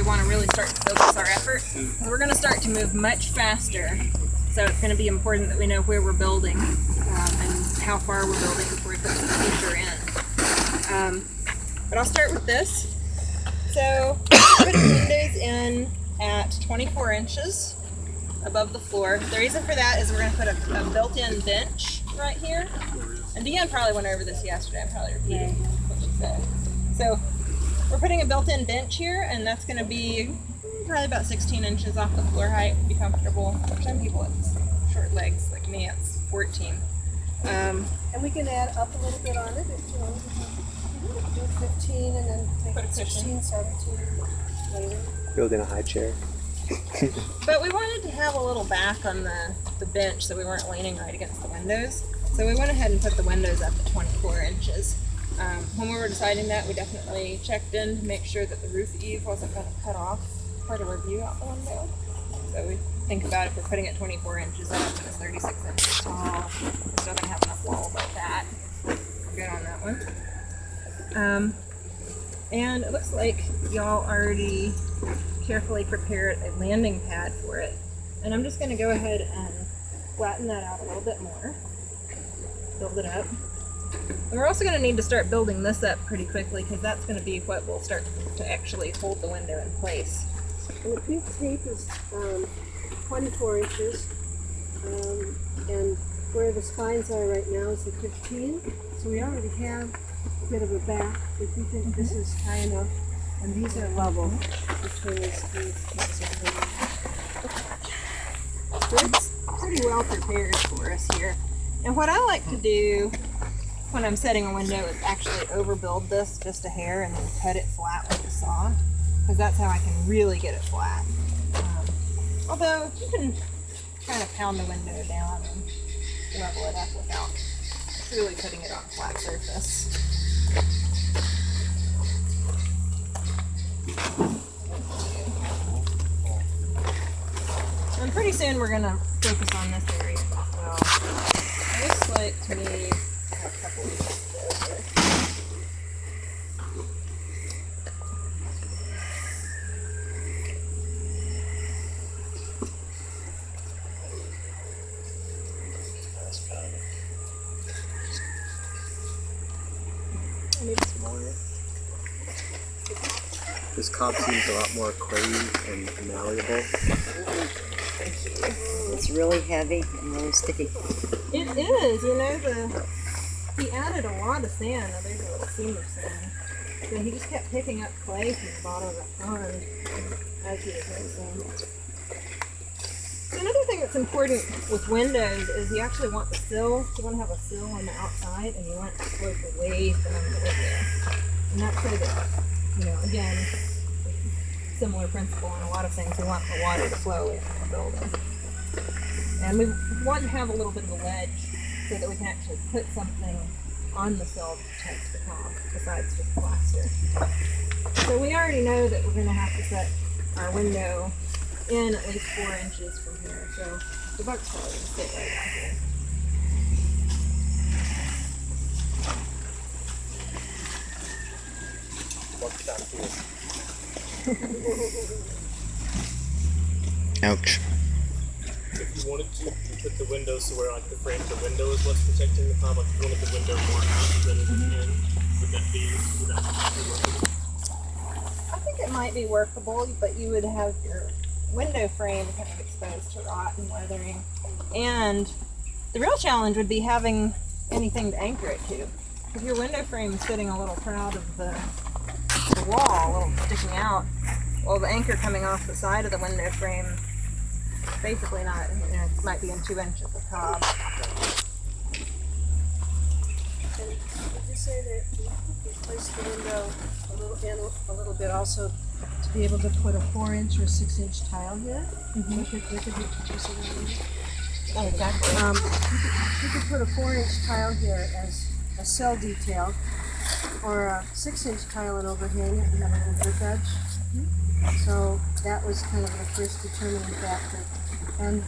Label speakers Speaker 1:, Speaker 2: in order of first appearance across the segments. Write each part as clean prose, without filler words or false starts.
Speaker 1: we want to really start to focus our effort. We're going to start to move much faster. So it's going to be important that we know where we're building and how far we're building before we put the feature in. But I'll start with this. So put windows in at 24 inches above the floor. The reason for that is we're going to put a built-in bench right here. And Deanne probably went over this yesterday. I'm probably repeating what she said. So we're putting a built-in bench here, and that's going to be probably about 16 inches off the floor height. Be comfortable. For some people, it's short legs. Like me, it's 14.
Speaker 2: And we can add up a little bit on it if you want. Do 15 and then make it 16, 17 later.
Speaker 3: Build in a high chair.
Speaker 1: But we wanted to have a little back on the bench so we weren't leaning right against the windows. So we went ahead and put the windows up at 24 inches. When we were deciding that, we definitely checked in to make sure that the roof eave wasn't going to cut off part of our view out the window. So we think about if we're putting it 24 inches up and it's 36 inches tall, we're still going to have enough wall like that. We're good on that one. And it looks like y'all already carefully prepared a landing pad for it. And I'm just going to go ahead and flatten that out a little bit more. Build it up. And we're also going to need to start building this up pretty quickly because that's going to be what will start to actually hold the window in place.
Speaker 2: And the pink tape is 24 inches. And where the spines are right now is at 15. So we already have a bit of a back. If you think this is high enough, and these are level between these two.
Speaker 1: So it's pretty well prepared for us here. And what I like to do when I'm setting a window is actually overbuild this just a hair and then cut it flat with a saw, because that's how I can really get it flat. Although you can kind of pound the window down and level it up without truly putting it on a flat surface. And pretty soon we're going to focus on this area as well. It looks like to me I have a couple of these over. Maybe some more.
Speaker 3: This cob seems a lot more clay and malleable.
Speaker 4: It's really heavy and really sticky.
Speaker 1: It is, you know, he added a lot of sand. Now there's a little seam of sand. So he just kept picking up clay from the bottom of the pond as he was rinsing. So another thing that's important with windows is you actually want the sill. You want to have a sill on the outside and you want it to slope away from the window. And that's so that, you know, again, similar principle on a lot of things. We want the water to flow away from the building. And we want to have a little bit of a ledge so that we can actually put something on the sill to protect the top besides just plaster. So we already know that we're going to have to set our window in at least 4 inches from here. So the buck's probably going to sit right out here.
Speaker 3: Ouch.
Speaker 5: If you wanted to, you put the windows to where like the frame of the window is what's protecting the top. Like if you wanted the window more out than in, would that be workable?
Speaker 1: I think it might be workable, but you would have your window frame kind of exposed to rot and weathering. And the real challenge would be having anything to anchor it to. If your window frame is sitting a little proud of the wall, a little sticking out, well, the anchor coming off the side of the window frame, basically not, you know, it might be in 2 inches of cob.
Speaker 2: And would you say that you place the window a little bit also to be able to put a 4-inch or 6-inch tile here?
Speaker 1: Oh, exactly.
Speaker 2: You could put a 4-inch tile here as a sill detail, or a 6-inch tile and overhang it and have a little drip edge. So that was kind of the first determining factor. And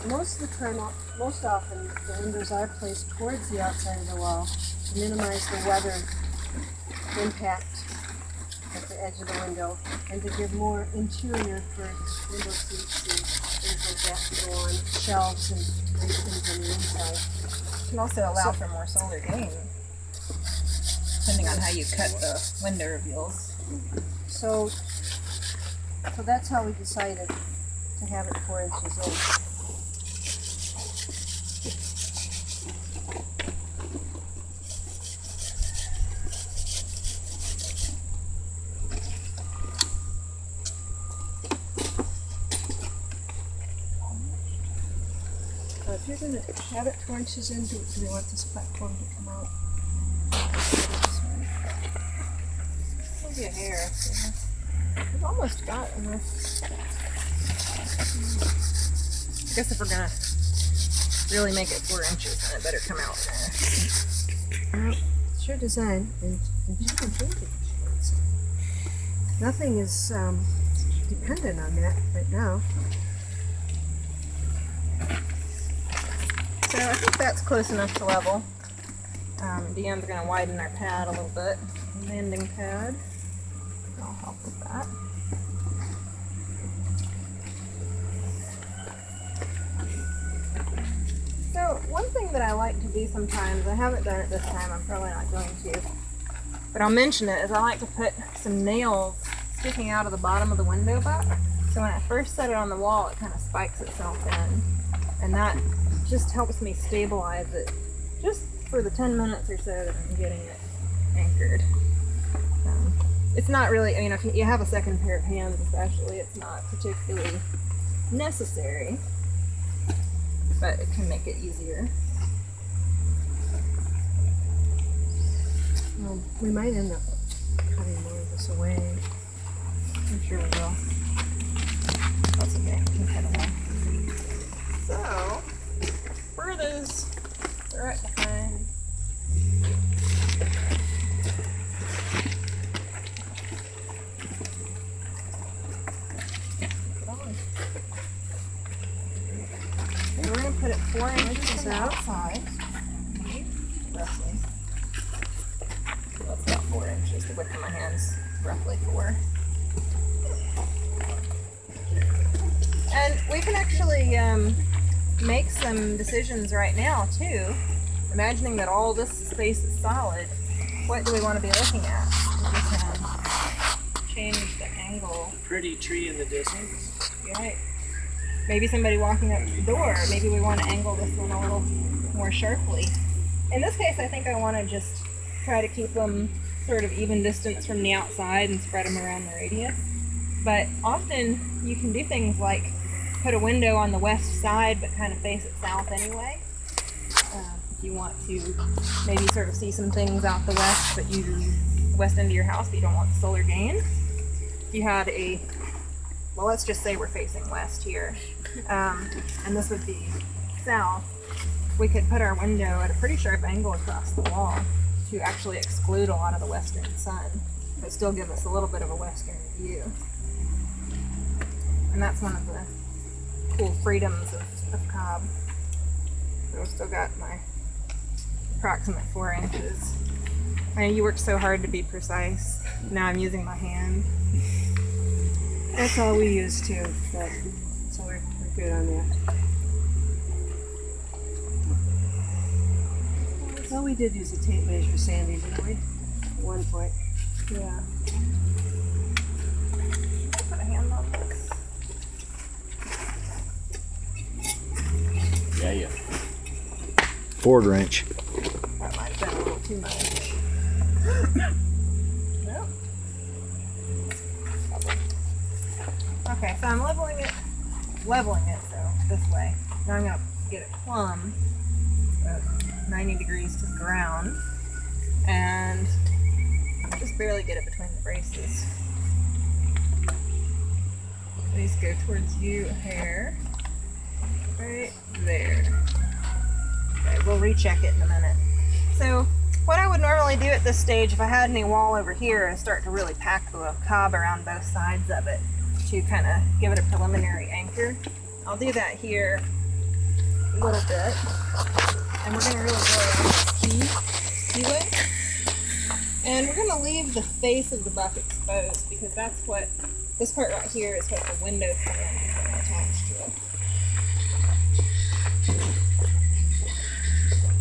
Speaker 2: most often the windows are placed towards the outside of the wall to minimize the weather impact at the edge of the window, and to give more interior for window seats and things like that to go on shelves and things on the inside.
Speaker 1: You can also allow for more solar gain, depending on how you cut the window reveals.
Speaker 2: So that's how we decided to have it 4 inches in. If you're going to have it 4 inches in, do we want this platform to come out?
Speaker 1: Maybe a hair. We've almost got enough. I guess if we're gonna really make it 4 inches, then it better come out there.
Speaker 2: It's your design, and you can change it. Nothing is dependent on that right now.
Speaker 1: So I think that's close enough to level. Deanne's going to widen our pad a little bit. Landing pad. I'll help with that. So one thing that I like to do sometimes, I haven't done it this time, I'm probably not going to, but I'll mention it, is I like to put some nails sticking out of the bottom of the window box. So when I first set it on the wall, it kind of spikes itself in. And that just helps me stabilize it just for the 10 minutes or so that I'm getting it anchored. It's not really, I mean, if you have a second pair of hands especially, it's not particularly necessary, but it can make it easier.
Speaker 2: Well, we might end up cutting more of this away.
Speaker 1: I'm sure we will. That's okay, we can cut it away. So, where are those? They're right behind. Okay, we're going to put it 4 inches outside. Roughly. That's about 4 inches. The width of my hand's roughly 4. And we can actually make some decisions right now too. Imagining that all this space is solid, what do we want to be looking at? We can change the angle.
Speaker 5: Pretty tree in the distance.
Speaker 1: Right. Maybe somebody walking up the door. Maybe we want to angle this one a little more sharply. In this case, I think I want to just try to keep them sort of even distance from the outside and spread them around the radius. But often you can do things like put a window on the west side but kind of face it south anyway. If you want to maybe sort of see some things out the west, but west end of your house, but you don't want the solar gain. If you had well, let's just say we're facing west here, and this would be south, we could put our window at a pretty sharp angle across the wall to actually exclude a lot of the western sun, but still give us a little bit of a western view. And that's one of the cool freedoms of Cobb. So I've still got my approximate 4 inches. I know you worked so hard to be precise. Now I'm using my hand.
Speaker 2: That's all we use too, but so we're good on that. Well, we did use a tape measure, Sandy, didn't we? At one point.
Speaker 1: Yeah. I'll put a hand on this.
Speaker 3: Yeah. Ford wrench.
Speaker 1: That might have been a little too much. Nope. Okay, so I'm leveling it so this way. Now I'm gonna get it plumb, so 90 degrees to the ground, and just barely get it between the braces. These go towards you a hair. Right there. Okay, we'll recheck it in a minute. So what I would normally do at this stage, if I had any wall over here, is start to really pack the cob around both sides of it to kind of give it a preliminary anchor. I'll do that here a little bit. And we're going to really blow out the key way. And we're going to leave the face of the buck exposed because that's what, this part right here is what the window frame is going to attach to.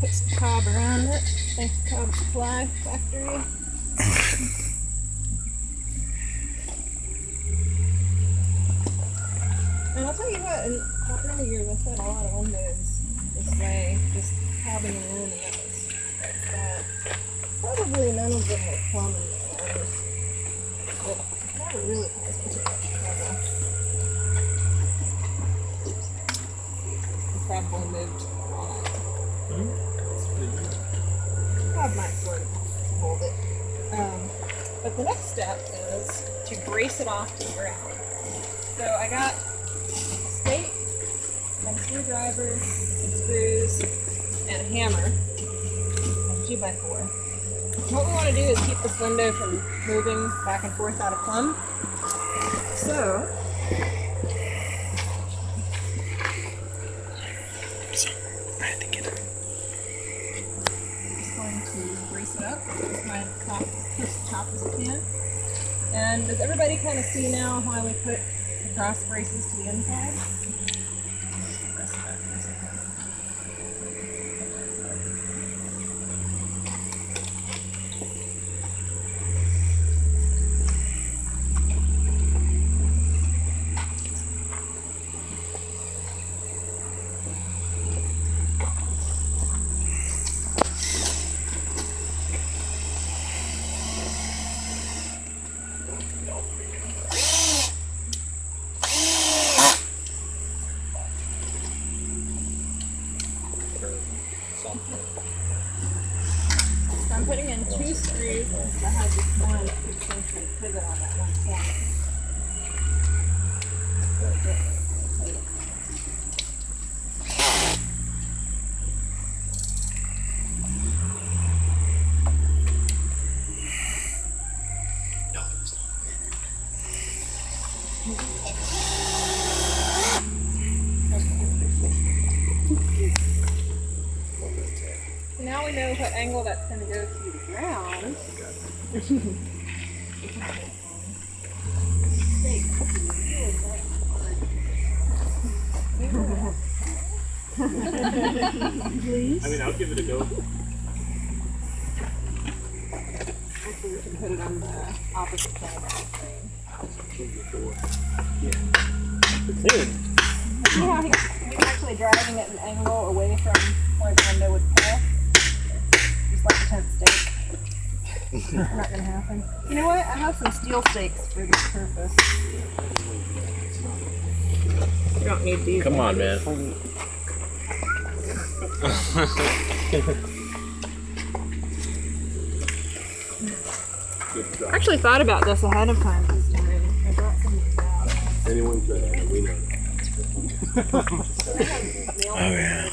Speaker 1: Put some cob around it. Thanks to Cob Supply Factory. And I'll tell you what, in my early years I set a lot of windows this way, just having them in, and that was that. Probably none of them were plumbing ones, but it never really caused me too much trouble. I probably moved on. I might sort of hold it. But the next step is to brace it off to the ground. So I got a stake, and a screwdriver, some screws, and a hammer, and a 2x4. What we want to do is keep this window from moving back and forth out of plumb. So, I'm just going to brace it up with my top as I can. And does everybody kind of see now why we put the cross braces to the inside? Just press it back for a second. So I'm putting in 2 screws because I have this one that could potentially pivot on that one corner. So now we know what angle that's going to go to the ground. Please.
Speaker 5: I mean, I'll give it a go.
Speaker 1: Actually, we can put it on the opposite side of the frame. See how he's actually driving at an angle away from where the window would pull? Just like a tent stake. Not gonna happen. You know what? I have some steel stakes for this purpose. You don't need these.
Speaker 3: Come on, man.
Speaker 1: I actually thought about this ahead of time this time. I brought some of these out.
Speaker 3: Anyone's better. We know.
Speaker 1: Oh yeah.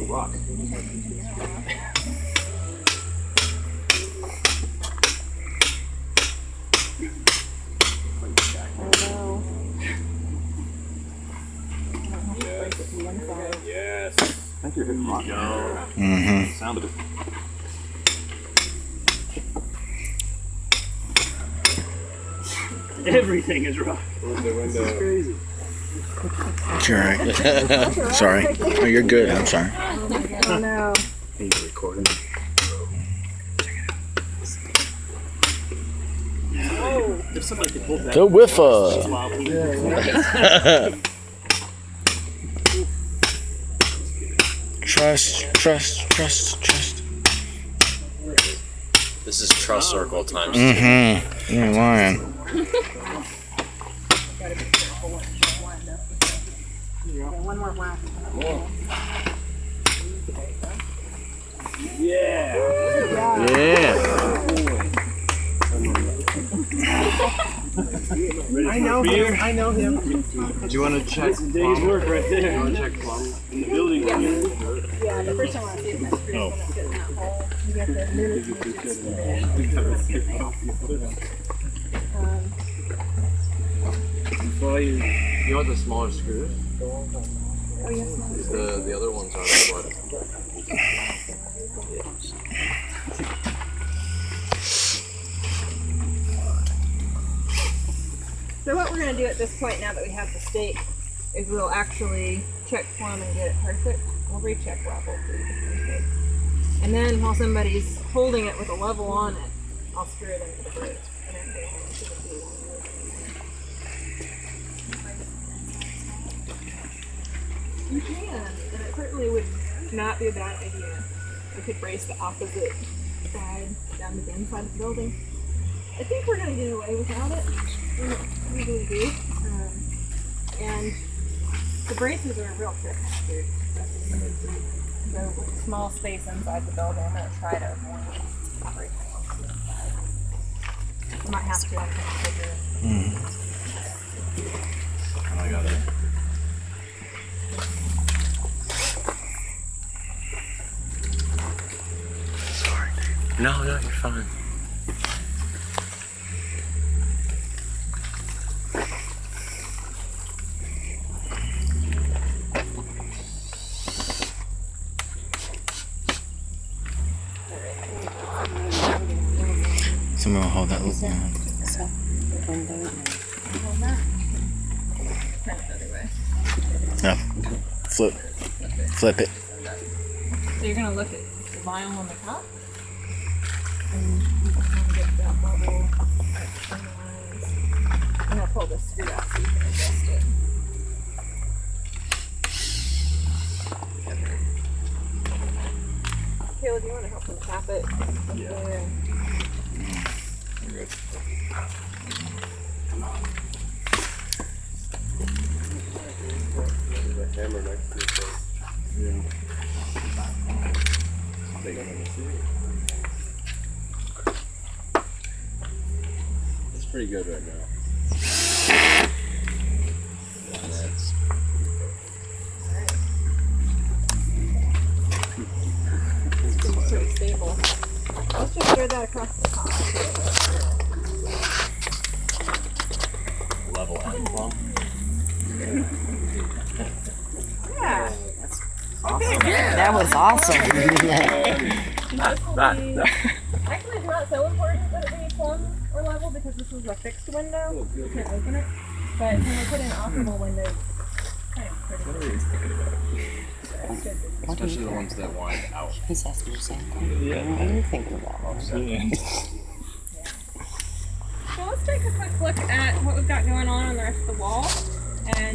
Speaker 3: Rock. Yes. I think you're hitting rock.
Speaker 6: Mm-hmm.
Speaker 3: Sounded it.
Speaker 5: Everything is rock.
Speaker 3: This is crazy.
Speaker 6: You're right. Sorry. Oh, you're good. I'm sorry.
Speaker 1: Oh no.
Speaker 3: He's recording.
Speaker 5: If somebody could hold that.
Speaker 6: Go Wiffa. Trust.
Speaker 7: This is trust circle times 2.
Speaker 6: Mm-hmm. You ain't lying.
Speaker 1: Gotta be careful when you wind up with it. Okay, one more whack.
Speaker 3: Yeah.
Speaker 6: Yeah.
Speaker 3: I know him.
Speaker 5: I know him.
Speaker 3: Do you want to check?
Speaker 5: That's a day's work right there.
Speaker 3: You want to check plum in the building?
Speaker 1: Yeah, the first time I see if my screw's gonna fit in that hole. You get the minutes.
Speaker 3: Well, you want the smaller screws?
Speaker 1: Oh, yes, no.
Speaker 7: The other ones are what?
Speaker 1: So what we're going to do at this point, now that we have the stake, is we'll actually check plumb and get it perfect. We'll recheck level too, just in case. And then while somebody's holding it with a level on it, I'll screw it into the bridge. And then go home to the blue one. You can, and it certainly would not be a bad idea. We could brace the opposite side down to the inside of the building. I think we're going to get away without it. We usually do. And the braces are a real trick hazard. So with a small space inside the building, I'm going to try to avoid breaking off the inside. You might have to kind of figure it.
Speaker 7: I got it. Sorry, dude. No, you're fine.
Speaker 6: Someone will hold that loop down.
Speaker 4: So, window.
Speaker 1: Hold that. Turn it the other way.
Speaker 6: No. Flip it.
Speaker 1: So you're going to look at the vinyl on the top. And you can kind of get that bubble right between the lines. I'm going to pull this screw out so you can adjust it. Caleb, do you want to help him tap it? Yeah.
Speaker 3: There's a hammer next to it. Yeah. It's pretty good right now.
Speaker 1: It's pretty stable. Let's just throw that across the top.
Speaker 7: Level and plumb.
Speaker 1: Yeah.
Speaker 4: That was awesome.
Speaker 1: This will be, actually, it's not so important that it be plumb or level because this is a fixed window. You can't open it. But when we put in operable windows, it's kind of pretty.
Speaker 7: Especially the ones that wind out.
Speaker 4: He's asking the same thing. What are you thinking about?
Speaker 1: So let's take a quick look at what we've got going on the rest of the wall. And